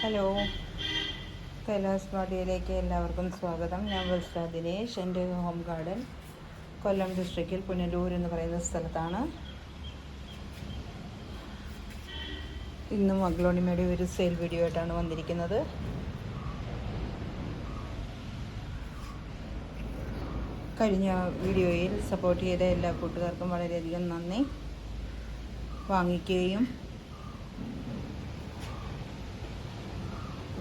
Hello, Kailas വാടിയിലേക്ക് എല്ലാവർക്കും സ്വാഗതം. ഞാൻ വത്സ ദിനേശ്. എൻ്റെ ഹോം ഗാർഡൻ കൊല്ലം ഡിസ്ട്രിക്റ്റിൽ പുനലൂർ എന്ന് പറയുന്ന സ്ഥലത്താണ്. ഇന്നും അഗ്ലോണിമയുടെ ഒരു സെയിൽ വീഡിയോ ആയിട്ടാണ് വന്നിരിക്കുന്നത്. കഴിഞ്ഞ വീഡിയോയിൽ സപ്പോർട്ട് ചെയ്ത എല്ലാ കൂട്ടുകാർക്കും വളരെയധികം നന്ദി.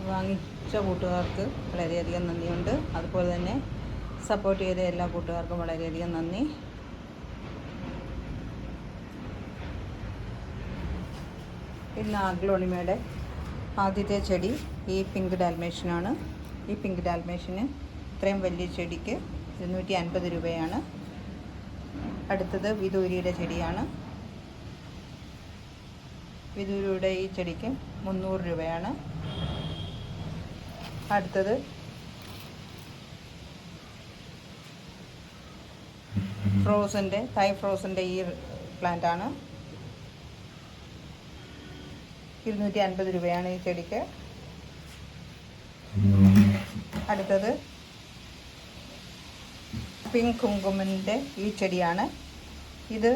വാങ്ങിച്ച കൂട്ടുകാർക്ക് വളരെയധികം നന്ദിയുണ്ട്. അതുപോലെ തന്നെ സപ്പോർട്ട് ചെയ്ത എല്ലാ കൂട്ടുകാർക്കും വളരെയധികം നന്ദി. ഇന്ന് അഗ്ലോണിമയുടെ ആദ്യത്തെ ചെടി ഈ പിങ്ക് ഡാൽമേഷനാണ്. ഈ പിങ്ക് ഡാൽമേഷന് ഇത്രയും വലിയ ചെടിക്ക് 250 രൂപയാണ്. അടുത്തത് വിദൂരിയുടെ ചെടിയാണ്. വിദൂരിയുടെ ഈ ചെടിക്ക് 300 രൂപയാണ്. അടുത്തത് ഫ്രോസൻ്റെ ഈ പ്ലാന്റ് ആണ്. 250 രൂപയാണ് ഈ ചെടിക്ക്. അടുത്തത് പിങ്ക് കുങ്കുമൻ്റെ ഈ ചെടിയാണ്. ഇത്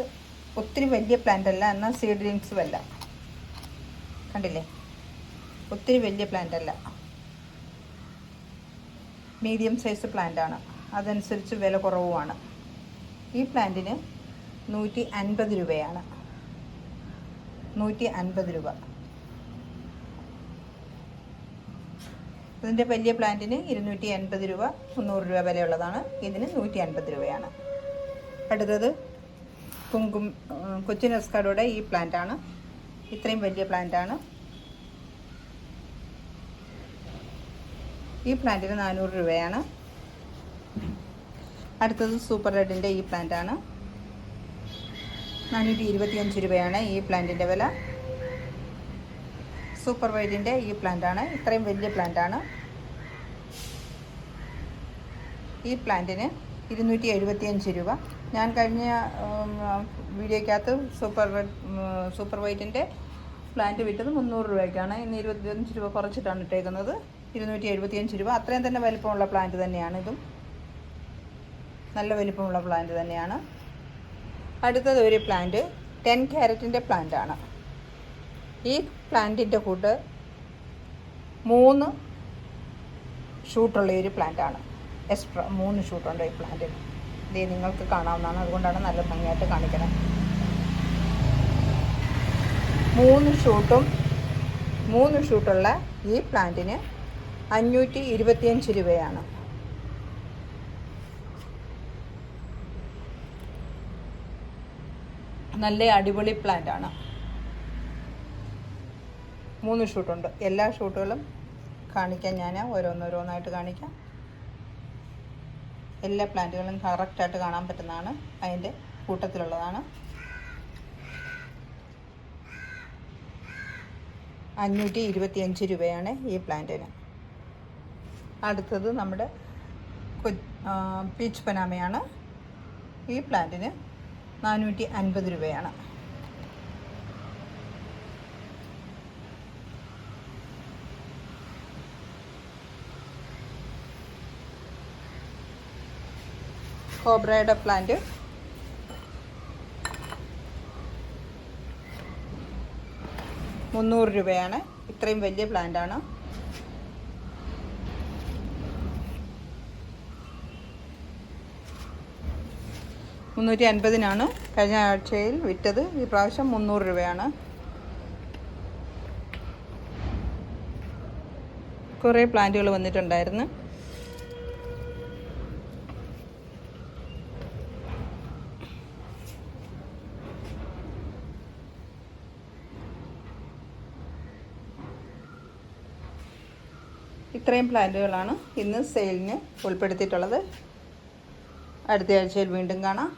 ഒത്തിരി വലിയ പ്ലാന്റ് അല്ല, എന്നാൽ സീഡ്ലിങ്സും അല്ല. കണ്ടില്ലേ, ഒത്തിരി വലിയ പ്ലാന്റ് അല്ല, മീഡിയം സൈസ് പ്ലാന്റ് ആണ്. അതനുസരിച്ച് വില കുറവുമാണ്. ഈ പ്ലാന്റിന് 150 രൂപയാണ്. 150 രൂപ. ഇതിൻ്റെ വലിയ പ്ലാന്റിന് 280 രൂപ, 300 രൂപ വിലയുള്ളതാണ്. ഇതിന് 150 രൂപയാണ്. അടുത്തത് കൊച്ചിൻ എസ്കാഡോയുടെ ഈ പ്ലാന്റാണ്. ഇത്രയും വലിയ പ്ലാന്റാണ്. ഈ പ്ലാന്റിന് 400 രൂപയാണ്. അടുത്തത് സൂപ്പർ റെഡിൻ്റെ ഈ പ്ലാന്റാണ്. 425 രൂപയാണ് ഈ പ്ലാന്റിൻ്റെ വില. സൂപ്പർ വൈഡിൻ്റെ ഈ പ്ലാന്റാണ്. ഇത്രയും വലിയ പ്ലാന്റാണ്. ഈ പ്ലാന്റിന് 275 രൂപ. ഞാൻ കഴിഞ്ഞ വീഡിയോയ്ക്കകത്ത് സൂപ്പർ വൈറ്റിൻ്റെ പ്ലാന്റ് വിറ്റത് 300 രൂപയ്ക്കാണ്. ഇന്ന് 25 രൂപ കുറച്ചിട്ടാണ് ഇട്ടേക്കുന്നത്. 275 രൂപ. അത്രയും തന്നെ വലിപ്പമുള്ള പ്ലാന്റ് തന്നെയാണ്. ഇതും നല്ല വലിപ്പമുള്ള പ്ലാന്റ് തന്നെയാണ്. അടുത്തത് ഒരു പ്ലാന്റ് 10 ക്യാരറ്റിൻ്റെ പ്ലാന്റാണ്. ഈ പ്ലാന്റിൻ്റെ കൂട്ട് 3 ഷൂട്ടുള്ള ഒരു പ്ലാന്റാണ്. എക്സ്ട്രാ 3 ഷൂട്ടുണ്ട് ഈ പ്ലാന്റിന്. ഇത് നിങ്ങൾക്ക് കാണാവുന്നതാണ്, അതുകൊണ്ടാണ് നല്ല ഭംഗിയായിട്ട് കാണിക്കുന്നത്. 3 ഷൂട്ടുള്ള ഈ പ്ലാന്റിന് 525 രൂപയാണ്. നല്ല അടിപൊളി പ്ലാന്റ് ആണ്. 3 ഷൂട്ടുണ്ട്. എല്ലാ ഷൂട്ടുകളും കാണിക്കാൻ ഞാൻ ഓരോന്നോരോന്നായിട്ട് കാണിക്കാം. എല്ലാ പ്ലാന്റുകളും കറക്റ്റായിട്ട് കാണാൻ പറ്റുന്നതാണ്. അതിൻ്റെ കൂട്ടത്തിലുള്ളതാണ്. 525 രൂപയാണ് ഈ പ്ലാന്റിന്. അടുത്തത് നമ്മുടെ പീച്ച് പനാമയാണ്. ഈ പ്ലാന്റിന് 450 രൂപയാണ്. കോബ്രയുടെ പ്ലാന്റ് 300 രൂപയാണ്. ഇത്രയും വലിയ പ്ലാന്റാണ്. $350 കഴിഞ്ഞ ആഴ്ചയിൽ വിറ്റത്. ഈ പ്രാവശ്യം 300 രൂപയാണ്. കുറേ പ്ലാന്റുകൾ വന്നിട്ടുണ്ടായിരുന്നു. ഇത്രയും പ്ലാന്റുകളാണ് ഇന്ന് സെയിലിന് ഉൾപ്പെടുത്തിയിട്ടുള്ളത്. അടുത്ത ആഴ്ചയിൽ വീണ്ടും കാണാം.